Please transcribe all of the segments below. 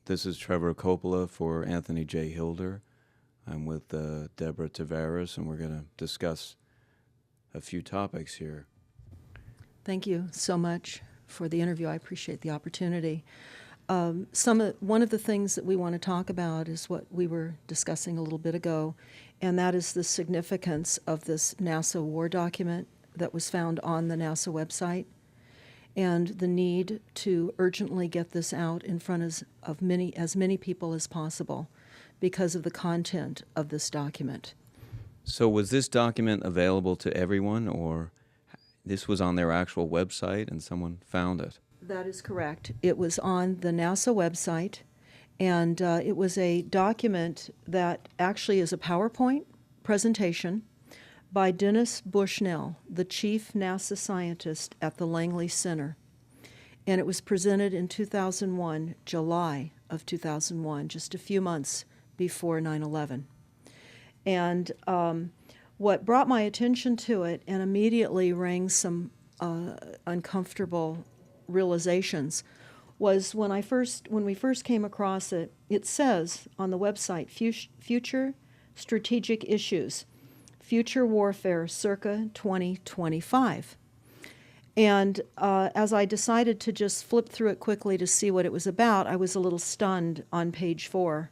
This is Trevor Coppola for Anthony J. Hilder. I'm with Deborah Tavares, and we're going to discuss a few topics here. Thank you so much for the interview. I appreciate the opportunity. One of the things that we want to talk about is what we were discussing a little bit ago, and that is the significance of this NASA war document that was found on the NASA website, and the need to urgently get this out in front of as many people as possible because of the content of this document. So was this document available to everyone, or this was on their actual website and someone found it? That is correct. It was on the NASA website, and it was a document that actually is a PowerPoint presentation by Dennis Bushnell, the chief NASA scientist at the Langley Center. And it was presented in 2001, July of 2001, just a few months before 9/11. And what brought my attention to it and immediately rang some uncomfortable realizations was when we first came across it. It says on the website, Future Strategic Issues, Future Warfare circa 2025. And as I decided to just flip through it quickly to see what it was about, I was a little stunned on page 4.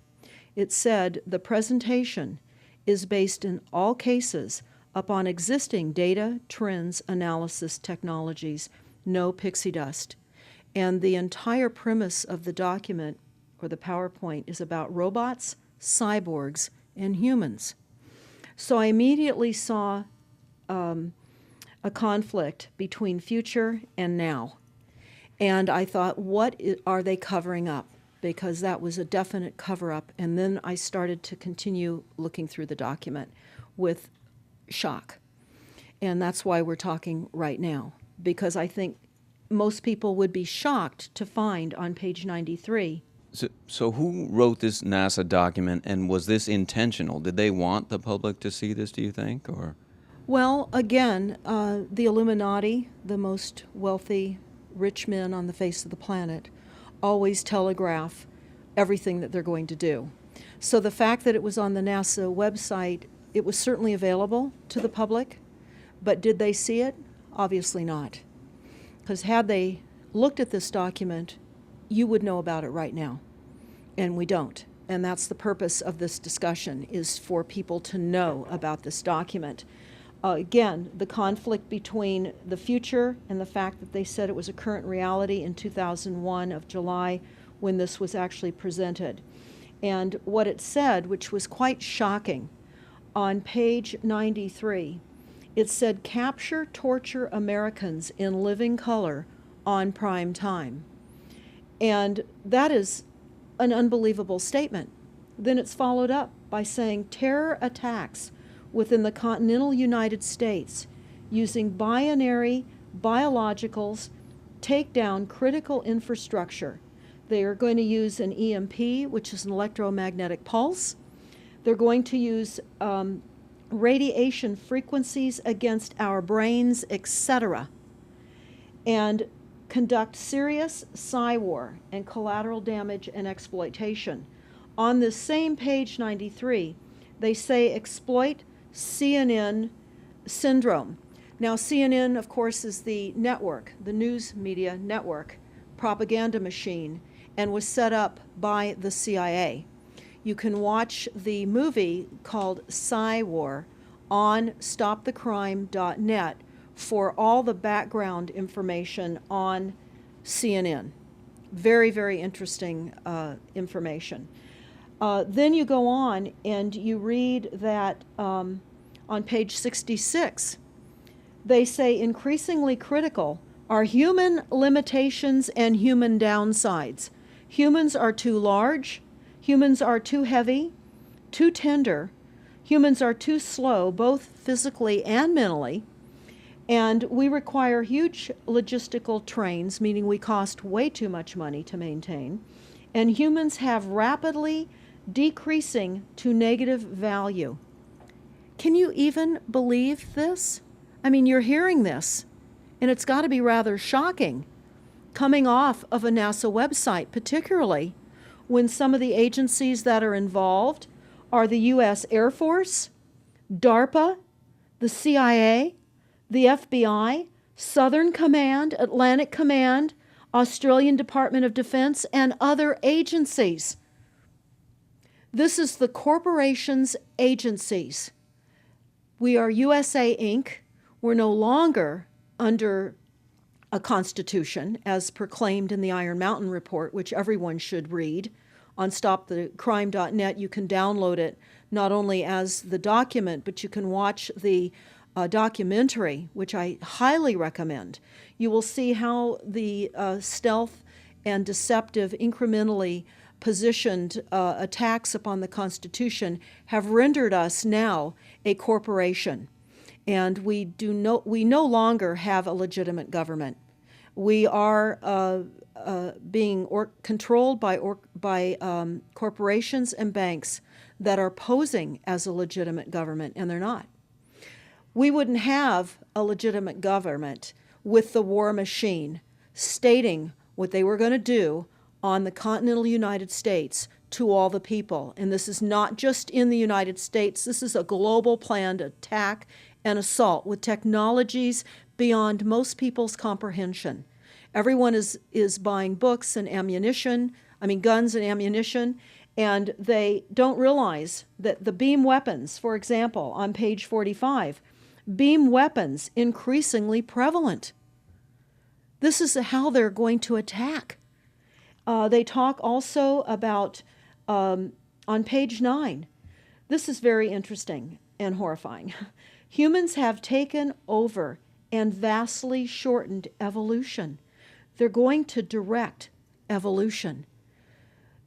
It said, the presentation is based in all cases upon existing data, trends, analysis technologies, no pixie dust. And the entire premise of the document, or the PowerPoint, is about robots, cyborgs, and humans. So I immediately saw a conflict between future and now. And I thought, what are they covering up? Because that was a definite cover-up. And then I started to continue looking through the document with shock. And that's why we're talking right now, because I think most people would be shocked to find on page 93. So who wrote this NASA document, and was this intentional? Did they want the public to see this, do you think? Or? Well, again, the Illuminati, the most wealthy, rich men on the face of the planet, always telegraph everything that they're going to do. So the fact that it was on the NASA website, it was certainly available to the public, but did they see it? Obviously not. Because had they looked at this document, you would know about it right now, and we don't. And that's the purpose of this discussion, is for people to know about this document. Again, the conflict between the future and the fact that they said it was a current reality in 2001 of July when this was actually presented. And what it said, which was quite shocking, on page 93, it said, capture, torture Americans in living color on prime time. And that is an unbelievable statement. Then it's followed up by saying terror attacks within the continental United States using binary biologicals take down critical infrastructure. They are going to use an EMP, which is an electromagnetic pulse. They're going to use radiation frequencies against our brains, etc., and conduct serious psy-war and collateral damage and exploitation. On this same page 93, they say exploit CNN syndrome. Now, CNN, of course, is the network, the news media network, propaganda machine, and was set up by the CIA. You can watch the movie called Psy-War on stopthecrime.net for all the background information on CNN. Very, very interesting information. Then you go on and you read that on page 66, they say increasingly critical are human limitations and human downsides. Humans are too large, humans are too heavy, too tender, humans are too slow, both physically and mentally, and we require huge logistical trains, meaning we cost way too much money to maintain, and humans have rapidly decreasing to negative value. Can you even believe this? I mean, you're hearing this, and it's got to be rather shocking coming off of a NASA website, particularly when some of the agencies that are involved are the U.S. Air Force, DARPA, the CIA, the FBI, Southern Command, Atlantic Command, Australian Department of Defense, and other agencies. This is the corporation's agencies. We are USA Inc. We're no longer under a constitution as proclaimed in the Iron Mountain Report, which everyone should read. On stopthecrime.net, you can download it not only as the document, but you can watch the documentary, which I highly recommend. You will see how the stealth and deceptive, incrementally positioned attacks upon the Constitution have rendered us now a corporation. And we no longer have a legitimate government. We are being controlled by corporations and banks that are posing as a legitimate government, and they're not. We wouldn't have a legitimate government with the war machine stating what they were going to do on the continental United States to all the people. And this is not just in the United States. This is a global planned attack and assault with technologies beyond most people's comprehension. Everyone is buying books and guns and ammunition, and they don't realize that the beam weapons, for example, on page 45, beam weapons increasingly prevalent. This is how they're going to attack. They talk also about, on page 9, this is very interesting and horrifying. Humans have taken over and vastly shortened evolution. They're going to direct evolution.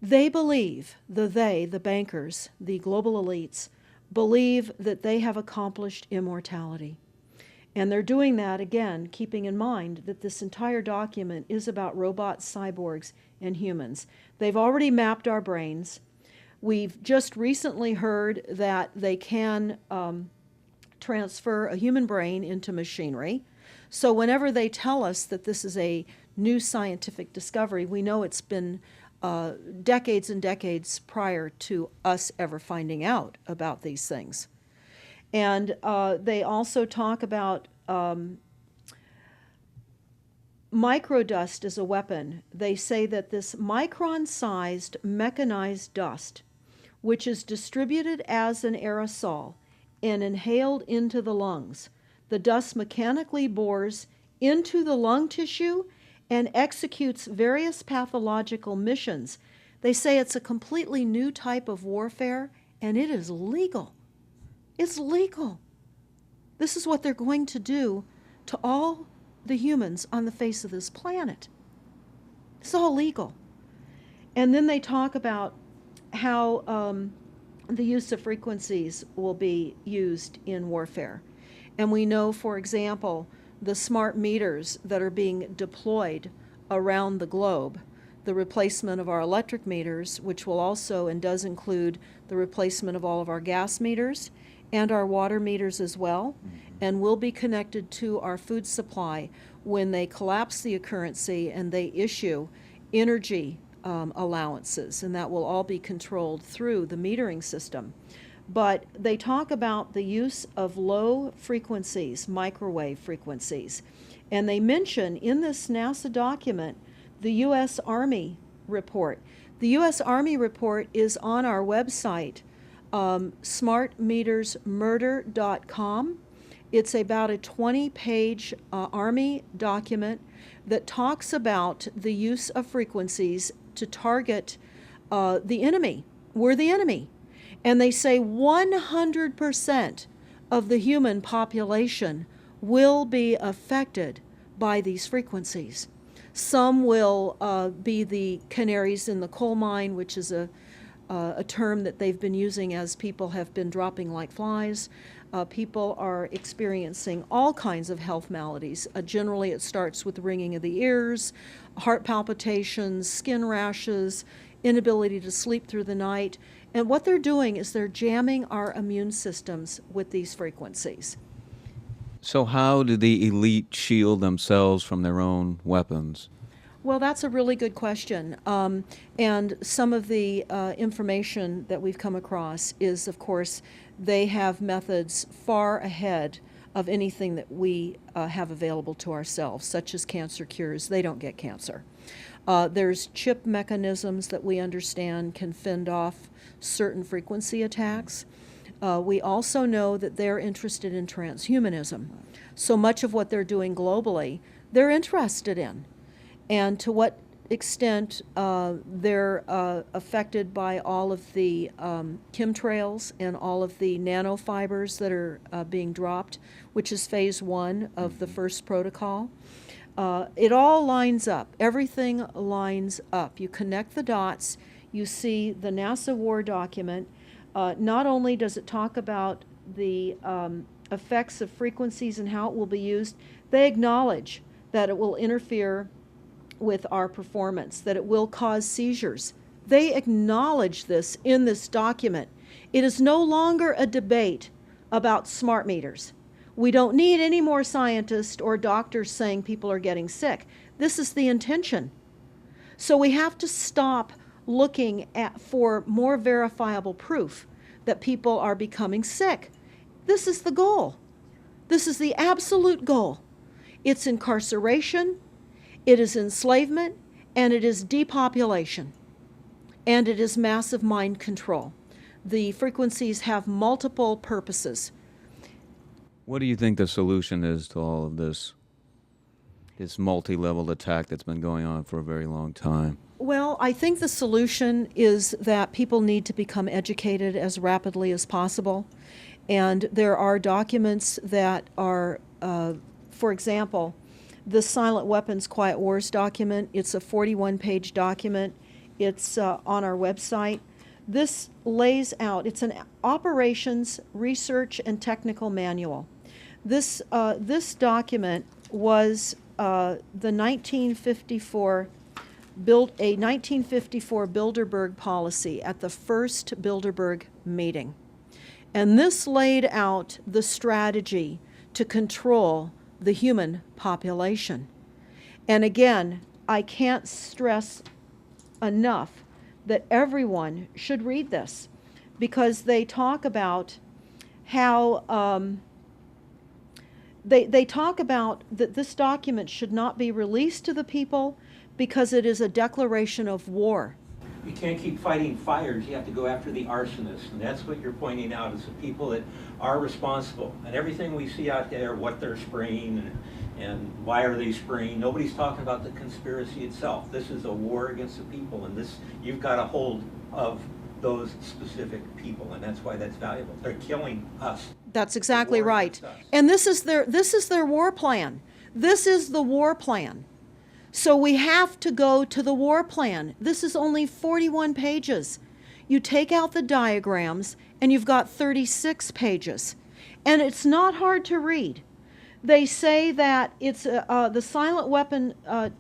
They believe, the bankers, the global elites, believe that they have accomplished immortality. And they're doing that, again, keeping in mind that this entire document is about robots, cyborgs, and humans. They've already mapped our brains. We've just recently heard that they can transfer a human brain into machinery. So whenever they tell us that this is a new scientific discovery, we know it's been decades and decades prior to us ever finding out about these things. And they also talk about microdust as a weapon. They say that this micron-sized mechanized dust, which is distributed as an aerosol and inhaled into the lungs, the dust mechanically bores into the lung tissue and executes various pathological missions. They say it's a completely new type of warfare, and it is legal. It's legal. This is what they're going to do to all the humans on the face of this planet. It's all legal. And then they talk about how the use of frequencies will be used in warfare. And we know, for example, the smart meters that are being deployed around the globe, the replacement of our electric meters, which will also and does include the replacement of all of our gas meters and our water meters as well, and will be connected to our food supply when they collapse the currency and they issue energy allowances, and that will all be controlled through the metering system. But they talk about the use of low frequencies, microwave frequencies, and they mention in this NASA document the U.S. Army report. The U.S. Army report is on our website, smartmetersmurder.com. It's about a 20-page Army document that talks about the use of frequencies to target the enemy. We're the enemy. And they say 100% of the human population will be affected by these frequencies. Some will be the canaries in the coal mine, which is a term that they've been using as people have been dropping like flies. People are experiencing all kinds of health maladies. Generally, it starts with ringing of the ears, heart palpitations, skin rashes, inability to sleep through the night. And what they're doing is they're jamming our immune systems with these frequencies. So how do the elite shield themselves from their own weapons? Well, that's a really good question. And some of the information that we've come across is, of course, they have methods far ahead of anything that we have available to ourselves, such as cancer cures. They don't get cancer. There's chip mechanisms that we understand can fend off certain frequency attacks. We also know that they're interested in transhumanism. So much of what they're doing globally, they're interested in. And to what extent they're affected by all of the chemtrails and all of the nanofibers that are being dropped, which is phase 1 of the first protocol. It all lines up. Everything lines up. You connect the dots. You see the NASA war document. Not only does it talk about the effects of frequencies and how it will be used, they acknowledge that it will interfere with our performance, that it will cause seizures. They acknowledge this in this document. It is no longer a debate about smart meters. We don't need any more scientists or doctors saying people are getting sick. This is the intention. So we have to stop looking for more verifiable proof that people are becoming sick. This is the goal. This is the absolute goal. It's incarceration, it is enslavement, and it is depopulation, and it is massive mind control. The frequencies have multiple purposes. What do you think the solution is to all of this multi-level attack that's been going on for a very long time? Well, I think the solution is that people need to become educated as rapidly as possible. And there are documents that are, for example, the Silent Weapons Quiet Wars document. It's a 41-page document. It's on our website. This lays out, it's an operations, research, and technical manual. This document was the 1954 a 1954 Bilderberg policy at the first Bilderberg meeting. And this laid out the strategy to control the human population. And again, I can't stress enough that everyone should read this, because they talk about how they talk about that this document should not be released to the people because it is a declaration of war. You can't keep fighting fires. You have to go after the arsonists, and that's what you're pointing out, is the people that are responsible. And everything we see out there, what they're spraying and why are they spraying, nobody's talking about the conspiracy itself. This is a war against the people, and this, you've got a hold of those specific people, and that's why that's valuable. They're killing us. That's exactly right. And this is their war plan. This is the war plan. So we have to go to the war plan. This is only 41 pages. You take out the diagrams and you've got 36 pages. And it's not hard to read. They say that it's the silent weapon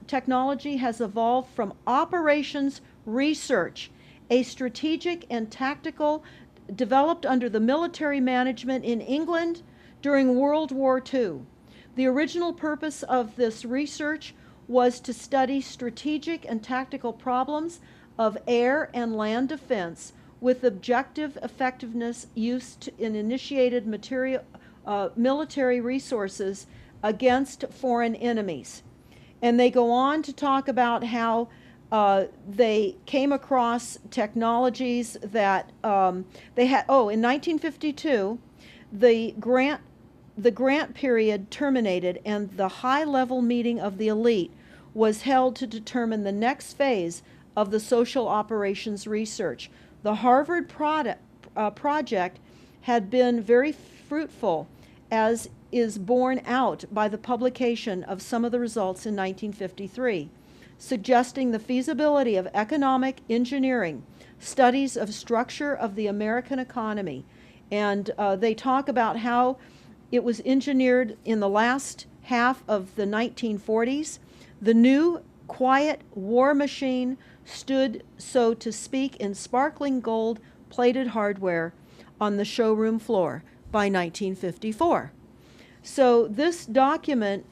technology has evolved from operations research, a strategic and tactical developed under the military management in England during World War II. The original purpose of this research was to study strategic and tactical problems of air and land defense with objective effectiveness used in initiated military resources against foreign enemies. And they go on to talk about how they came across technologies that they had. Oh, in 1952, the grant period terminated, and the high-level meeting of the elite was held to determine the next phase of the social operations research. The Harvard project had been very fruitful, as is borne out by the publication of some of the results in 1953, suggesting the feasibility of economic engineering, studies of structure of the American economy. And they talk about how it was engineered in the last half of the 1940s. The new, quiet war machine stood, so to speak, in sparkling gold-plated hardware on the showroom floor by 1954. So this document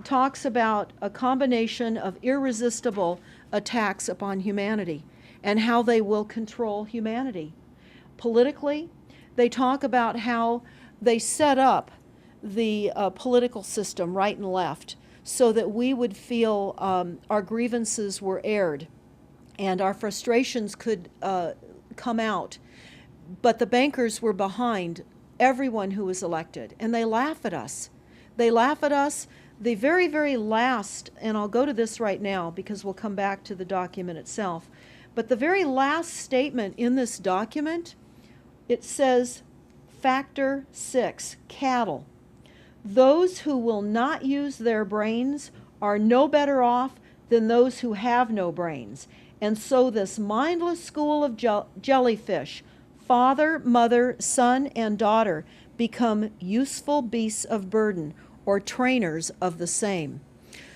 talks about a combination of irresistible attacks upon humanity and how they will control humanity. Politically, they talk about how they set up the political system, right and left, so that we would feel our grievances were aired and our frustrations could come out. But the bankers were behind everyone who was elected, and they laugh at us. They laugh at us. The very, very last, and I'll go to this right now because we'll come back to the document itself, but the very last statement in this document, it says, Factor 6, cattle. Those who will not use their brains are no better off than those who have no brains. And so this mindless school of jellyfish, father, mother, son, and daughter, become useful beasts of burden, or trainers of the same.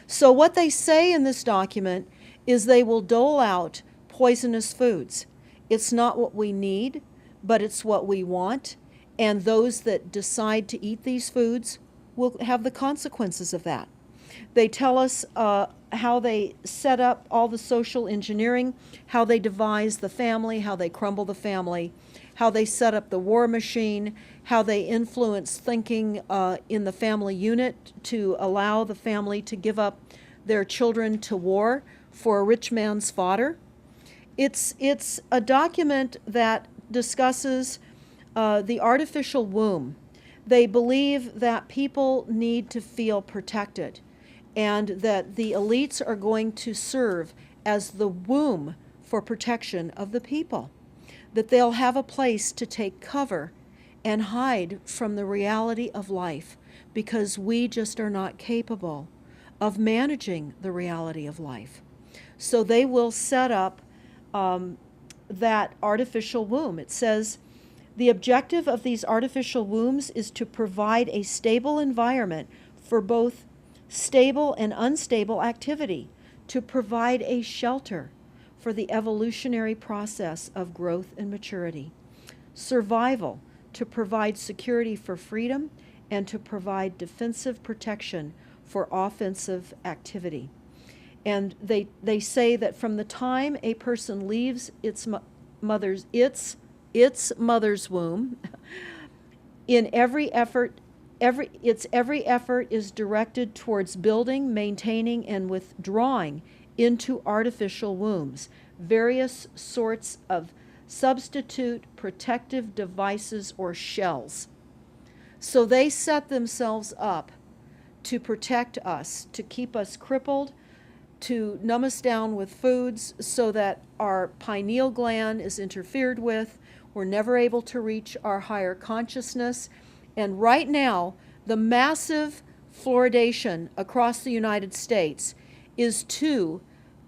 So what they say in this document is they will dole out poisonous foods. It's not what we need, but it's what we want, and those that decide to eat these foods will have the consequences of that. They tell us how they set up all the social engineering, how they devise the family, how they crumble the family, how they set up the war machine, how they influence thinking in the family unit to allow the family to give up their children to war for a rich man's fodder. It's a document that discusses the artificial womb. They believe that people need to feel protected and that the elites are going to serve as the womb for protection of the people, that they'll have a place to take cover and hide from the reality of life because we just are not capable of managing the reality of life. So they will set up that artificial womb. It says, the objective of these artificial wombs is to provide a stable environment for both stable and unstable activity, to provide a shelter for the evolutionary process of growth and maturity. Survival, to provide security for freedom, and to provide defensive protection for offensive activity. And they say that from the time a person leaves its mother's womb, in every effort is directed towards building, maintaining, and withdrawing into artificial wombs various sorts of substitute protective devices or shells. So they set themselves up to protect us, to keep us crippled, to numb us down with foods so that our pineal gland is interfered with. We're never able to reach our higher consciousness. And right now, the massive fluoridation across the United States is to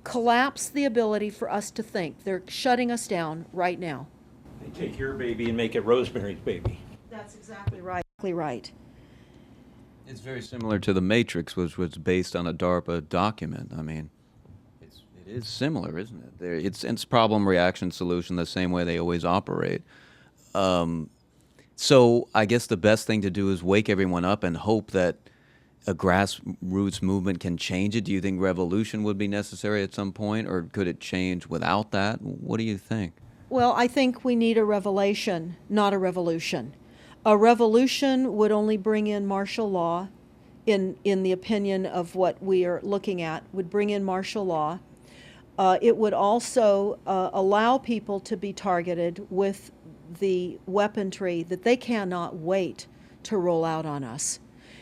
collapse the ability for us to think. They're shutting us down right now. They take your baby and make it Rosemary's Baby. That's exactly right. Right. It's very similar to The Matrix, which was based on a DARPA document. I mean, it is similar, isn't it? It's problem, reaction, solution, the same way they always operate. So I guess the best thing to do is wake everyone up and hope that a grassroots movement can change it. Do you think revolution would be necessary at some point, or could it change without that? What do you think? Well, I think we need a revelation, not a revolution. A revolution would only bring in martial law, in the opinion of what we are looking at, would bring in martial law. It would also allow people to be targeted with the weaponry that they cannot wait to roll out on us.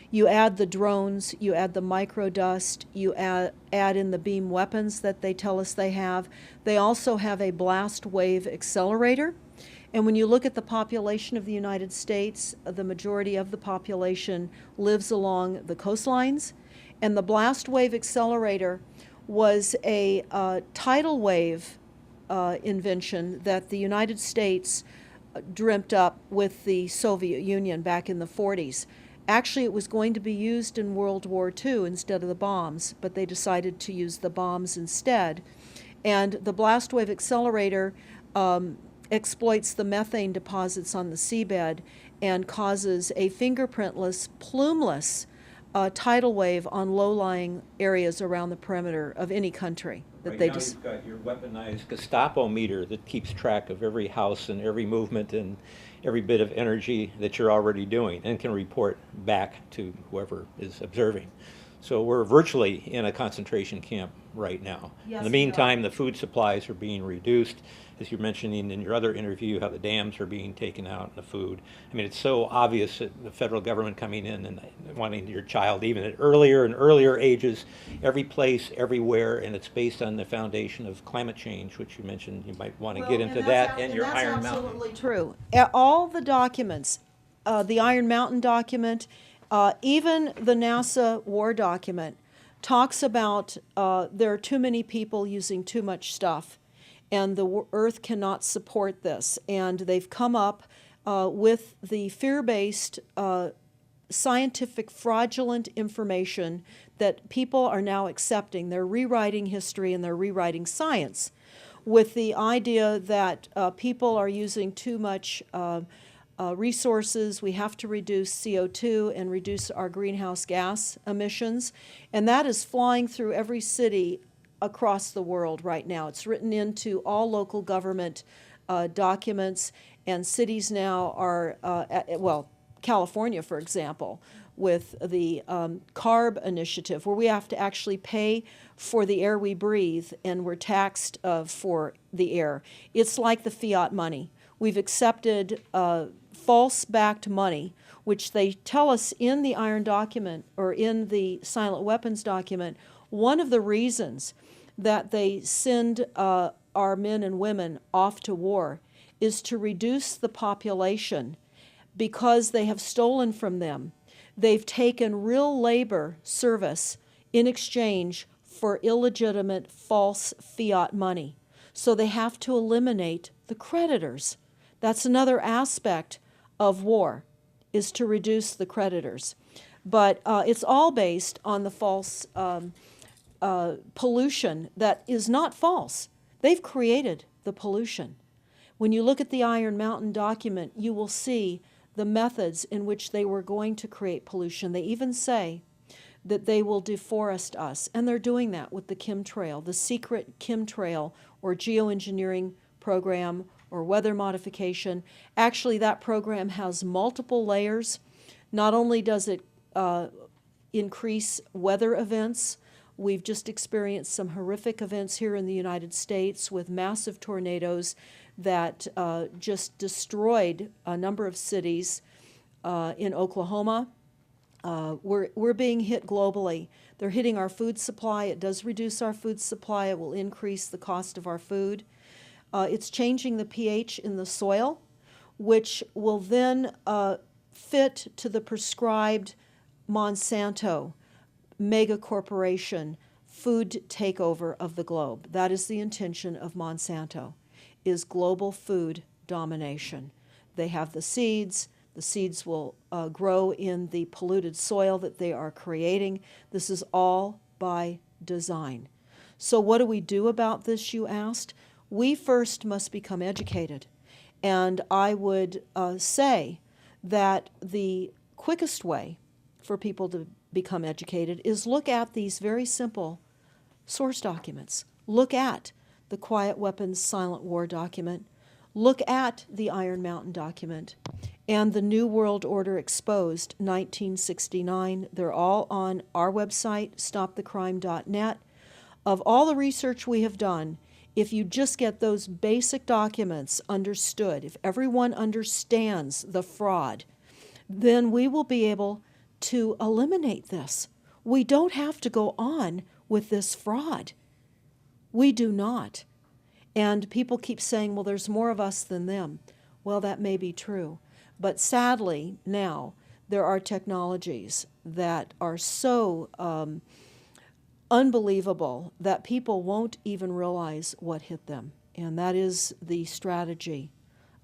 You add the drones, you add the microdust, you add in the beam weapons that they tell us they have. They also have a blast wave accelerator. And when you look at the population of the United States, the majority of the population lives along the coastlines. And the blast wave accelerator was a tidal wave invention that the United States dreamt up with the Soviet Union back in the 40s. Actually, it was going to be used in World War II instead of the bombs, but they decided to use the bombs instead. And the blast wave accelerator exploits the methane deposits on the seabed and causes a fingerprintless, plumeless tidal wave on low-lying areas around the perimeter of any country that Right they now, just. you've got your weaponized Gestapo meter that keeps track of every house and every movement and every bit of energy that you're already doing and can report back to whoever is observing. So we're virtually in a concentration camp right now. Yes, In the we are. meantime, the food supplies are being reduced. As you're mentioning in your other interview, how the dams are being taken out and the food. I mean, it's so obvious that the federal government coming in and wanting your child even at earlier and earlier ages, every place, everywhere, and it's based on the foundation of climate change, which you mentioned. You might want to get into that and your Iron Mountain. That's absolutely true. All the documents, the Iron Mountain document, even the NASA war document, talks about there are too many people using too much stuff, and the Earth cannot support this. And they've come up with the fear-based, scientific, fraudulent information that people are now accepting. They're rewriting history and they're rewriting science with the idea that people are using too much resources. We have to reduce CO2 and reduce our greenhouse gas emissions. And that is flying through every city across the world right now. It's written into all local government documents, and cities now are, well, California, for example, with the CARB initiative, where we have to actually pay for the air we breathe, and we're taxed for the air. It's like the fiat money. We've accepted false-backed money, which they tell us in the Iron document, or in the Silent Weapons document, one of the reasons that they send our men and women off to war is to reduce the population because they have stolen from them. They've taken real labor service in exchange for illegitimate false fiat money. So they have to eliminate the creditors. That's another aspect of war, is to reduce the creditors. But it's all based on the false pollution that is not false. They've created the pollution. When you look at the Iron Mountain document, you will see the methods in which they were going to create pollution. They even say that they will deforest us, and they're doing that with the chemtrail, the secret chemtrail or geoengineering program or weather modification. Actually, that program has multiple layers. Not only does it increase weather events, we've just experienced some horrific events here in the United States with massive tornadoes that just destroyed a number of cities in Oklahoma. We're being hit globally. They're hitting our food supply. It does reduce our food supply. It will increase the cost of our food. It's changing the pH in the soil, which will then fit to the prescribed Monsanto mega corporation food takeover of the globe. That is the intention of Monsanto, is global food domination. They have the seeds. The seeds will grow in the polluted soil that they are creating. This is all by design. So what do we do about this, you asked? We first must become educated. And I would say that the quickest way for people to become educated is look at these very simple source documents. Look at the Quiet Weapons Silent War document. Look at the Iron Mountain document and the New World Order Exposed 1969. They're all on our website, stopthecrime.net. Of all the research we have done, if you just get those basic documents understood, if everyone understands the fraud, then we will be able to eliminate this. We don't have to go on with this fraud. We do not. And people keep saying, well, there's more of us than them. Well, that may be true. But sadly, now, there are technologies that are so unbelievable that people won't even realize what hit them. And that is the strategy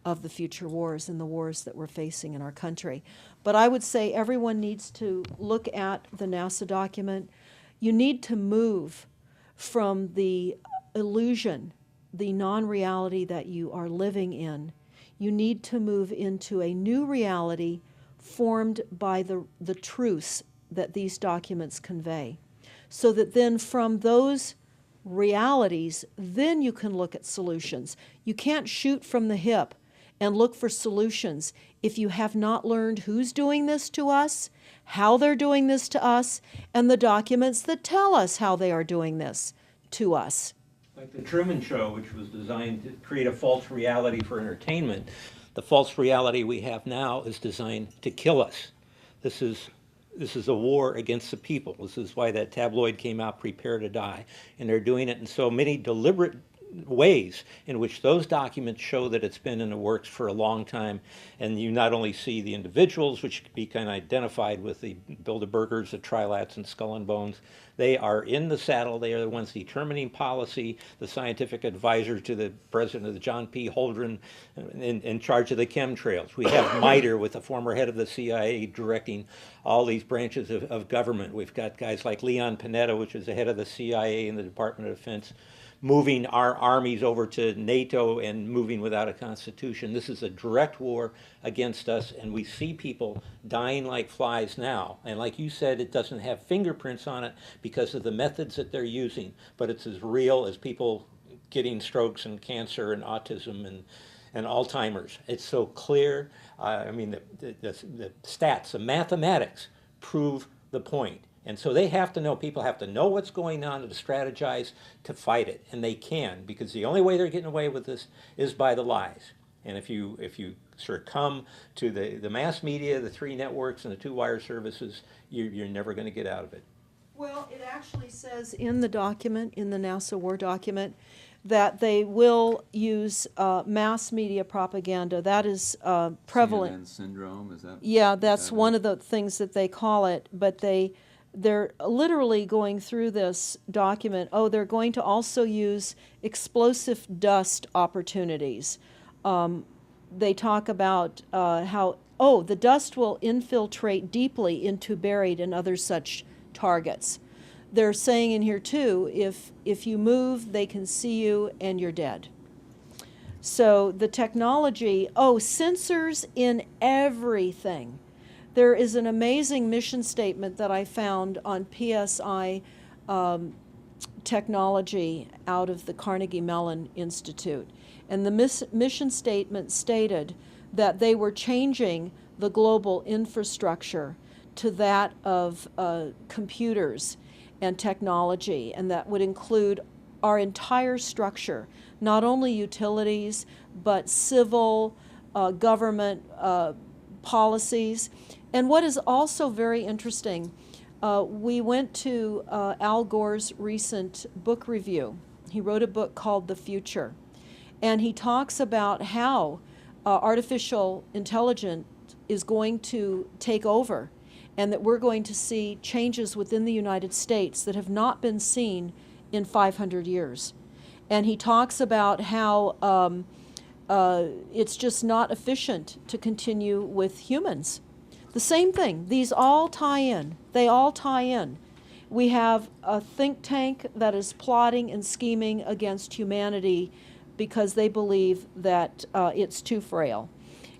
of the future wars and the wars that we're facing in our country. But I would say everyone needs to look at the NASA document. You need to move from the illusion, the non-reality that you are living in. You need to move into a new reality formed by the truths that these documents convey. So that then from those realities, then you can look at solutions. You can't shoot from the hip and look for solutions if you have not learned who's doing this to us, how they're doing this to us, and the documents that tell us how they are doing this to us. Like the Truman Show, which was designed to create a false reality for entertainment, the false reality we have now is designed to kill us. This is a war against the people. This is why that tabloid came out, Prepare to Die. And they're doing it in so many deliberate ways in which those documents show that it's been in the works for a long time. And you not only see the individuals, which could be kind of identified with the Bilderbergers, the Trilats, and Skull and Bones. They are in the saddle. They are the ones determining policy, the scientific advisors to the president of the John P. Holdren in charge of the chemtrails. We have MITRE with the former head of the CIA directing all these branches of government. We've got guys like Leon Panetta, which is the head of the CIA and the Department of Defense, moving our armies over to NATO and moving without a constitution. This is a direct war against us, and we see people dying like flies now. And like you said, it doesn't have fingerprints on it because of the methods that they're using, but it's as real as people getting strokes and cancer and autism and Alzheimer's. It's so clear. I mean, the stats, the mathematics prove the point. And so they have to know, people have to know what's going on to strategize to fight it. And they can, because the only way they're getting away with this is by the lies. And if you succumb to the mass media, the three networks, and the two wire services, you're never going to get out of it. Well, it actually says in the document, in the NASA War document, that they will use mass media propaganda. That is prevalent. CNN syndrome, is that? Yeah, that's one of the things that they call it, but they're literally going through this document. Oh, they're going to also use explosive dust opportunities. They talk about how, the dust will infiltrate deeply into buried and other such targets. They're saying in here too, if you move, they can see you and you're dead. So the technology, sensors in everything. There is an amazing mission statement that I found on PSI technology out of the Carnegie Mellon Institute. And the mission statement stated that they were changing the global infrastructure to that of computers and technology, and that would include our entire structure, not only utilities, but civil, government policies. And what is also very interesting, we went to Al Gore's recent book review. He wrote a book called The Future, and he talks about how artificial intelligence is going to take over, and that we're going to see changes within the United States that have not been seen in 500 years. And he talks about how it's just not efficient to continue with humans. The same thing. These all tie in. They all tie in. We have a think tank that is plotting and scheming against humanity because they believe that it's too frail.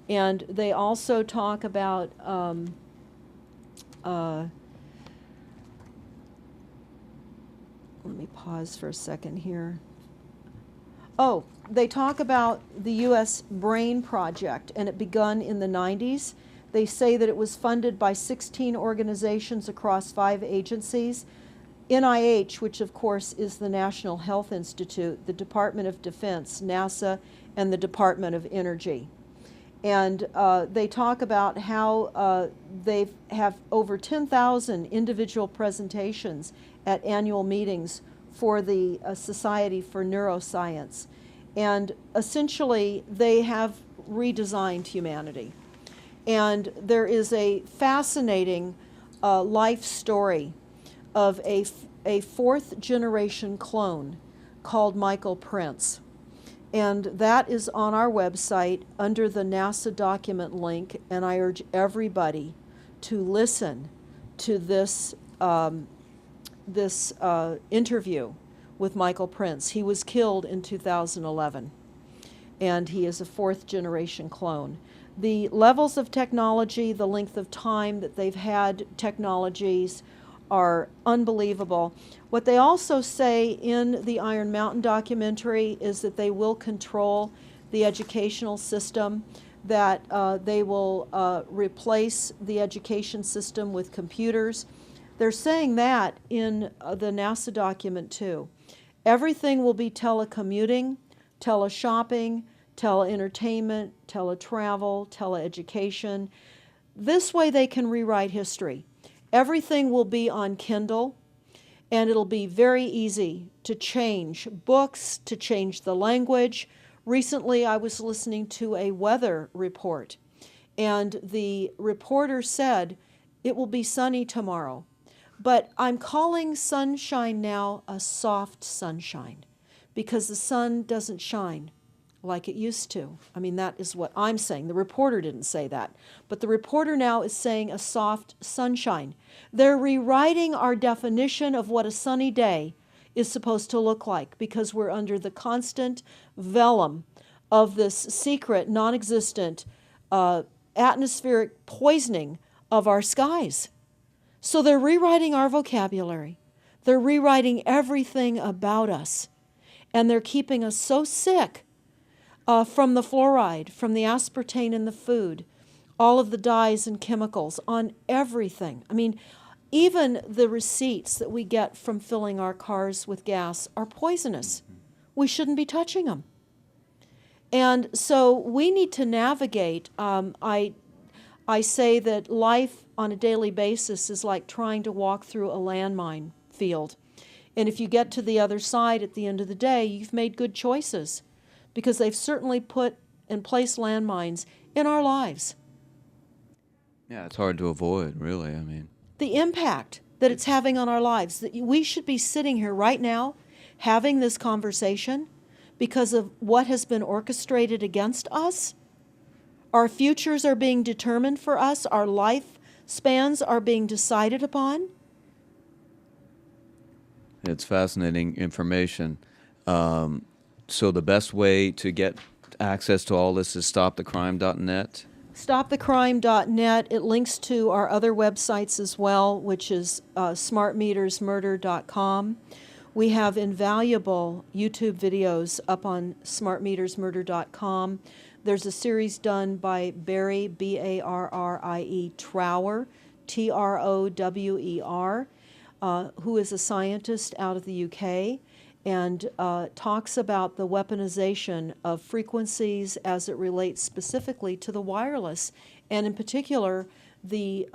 And they also talk about let me pause for a second here. They talk about the U.S. Brain Project, and it begun in the 90s. They say that it was funded by 16 organizations across 5 agencies. NIH, which of course is the National Health Institute, the Department of Defense, NASA, and the Department of Energy. And they talk about how they have over 10,000 individual presentations at annual meetings for the Society for Neuroscience. And essentially, they have redesigned humanity. And there is a fascinating life story of a 4th generation clone called Michael Prince. And that is on our website under the NASA document link, and I urge everybody to listen to this interview with Michael Prince. He was killed in 2011. and he is a 4th-generation clone. The levels of technology, the length of time that they've had technologies are unbelievable. What they also say in the Iron Mountain documentary is that they will control the educational system, that they will replace the education system with computers. They're saying that in the NASA document too. Everything will be telecommuting, teleshopping, teleentertainment, teletravel, teleeducation. This way they can rewrite history. Everything will be on Kindle, and it'll be very easy to change books, to change the language. Recently, I was listening to a weather report, and the reporter said, it will be sunny tomorrow. But I'm calling sunshine now a soft sunshine, because the sun doesn't shine like it used to. I mean, that is what I'm saying. The reporter didn't say that. But the reporter now is saying a soft sunshine. They're rewriting our definition of what a sunny day is supposed to look like, because we're under the constant vellum of this secret, non-existent atmospheric poisoning of our skies. So they're rewriting our vocabulary. They're rewriting everything about us. And they're keeping us so sick from the fluoride, from the aspartame in the food, all of the dyes and chemicals on everything. I mean, even the receipts that we get from filling our cars with gas are poisonous. We shouldn't be touching them. And so we need to navigate. I say that life on a daily basis is like trying to walk through a landmine field. And if you get to the other side at the end of the day, you've made good choices, because they've certainly put and placed landmines in our lives. Yeah, it's hard to avoid, really. I mean, The impact that it's having on our lives, that we should be sitting here right now having this conversation because of what has been orchestrated against us. Our futures are being determined for us. Our life spans are being decided upon. it's fascinating information. So the best way to get access to all this is stopthecrime.net. StopTheCrime.net. It links to our other websites as well, which is smartmetersmurder.com. We have invaluable YouTube videos up on smartmetersmurder.com. There's a series done by Barry, B-A-R-R-I-E, Trower, T-R-O-W-E-R, who is a scientist out of the UK, and talks about the weaponization of frequencies as it relates specifically to the wireless, and in particular, the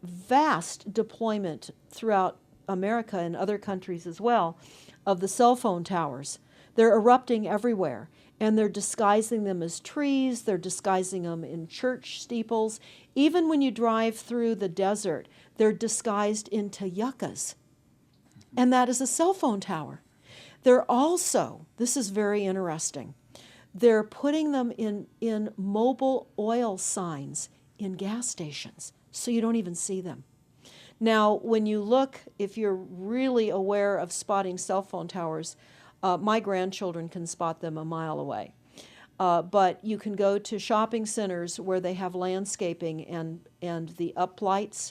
vast deployment throughout America and other countries as well of the cell phone towers. They're erupting everywhere, and they're disguising them as trees, they're disguising them in church steeples. Even when you drive through the desert, they're disguised into yuccas, and that is a cell phone tower. They're also, this is very interesting, they're putting them in mobile oil signs in gas stations, so you don't even see them. Now, when you look, if you're really aware of spotting cell phone towers, my grandchildren can spot them a mile away. But you can go to shopping centers where they have landscaping and the uplights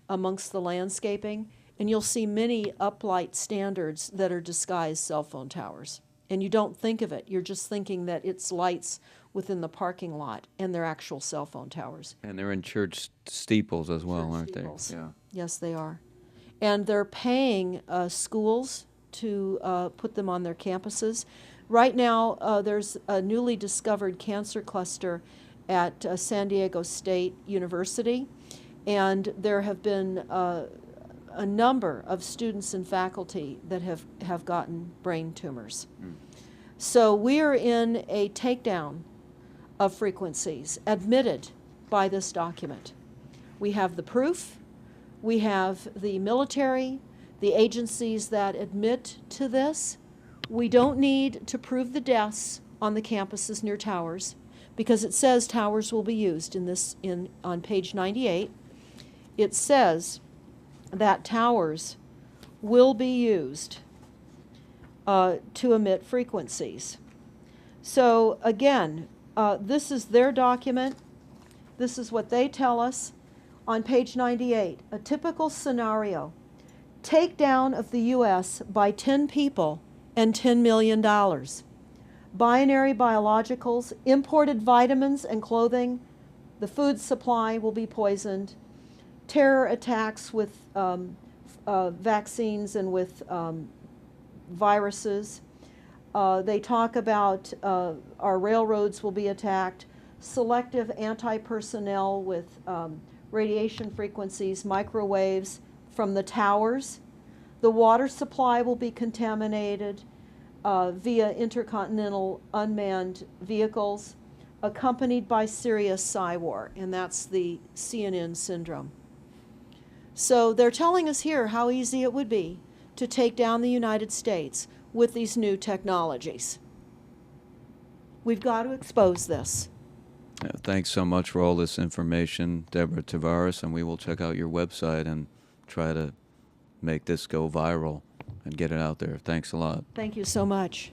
amongst the landscaping, and you'll see many uplight standards that are disguised cell phone towers. And you don't think of it. You're just thinking that it's lights within the parking lot, and they're actual cell phone towers. And they're in church steeples as well, aren't Steeples. they? Yeah. Yes, they are. And they're paying schools to put them on their campuses. Right now, there's a newly discovered cancer cluster at San Diego State University, and there have been a number of students and faculty that have gotten brain tumors. So we are in a takedown of frequencies admitted by this document. We have the proof, we have the military, the agencies that admit to this. We don't need to prove the deaths on the campuses near towers, because it says towers will be used on page 98. It says that towers will be used to emit frequencies. So again, this is their document. This is what they tell us on page 98. A typical scenario: takedown of the U.S. by 10 people and $10 million. Binary biologicals, imported vitamins and clothing, the food supply will be poisoned. Terror attacks with vaccines and with viruses. They talk about our railroads will be attacked. Selective anti-personnel with radiation frequencies, microwaves from the towers. The water supply will be contaminated via intercontinental unmanned vehicles, accompanied by serious psy-war, and that's the CNN syndrome. So they're telling us here how easy it would be to take down the United States with these new technologies. We've got to expose this. Yeah, thanks so much for all this information, Deborah Tavares, and we will check out your website and try to make this go viral and get it out there. Thanks a lot. Thank you so much.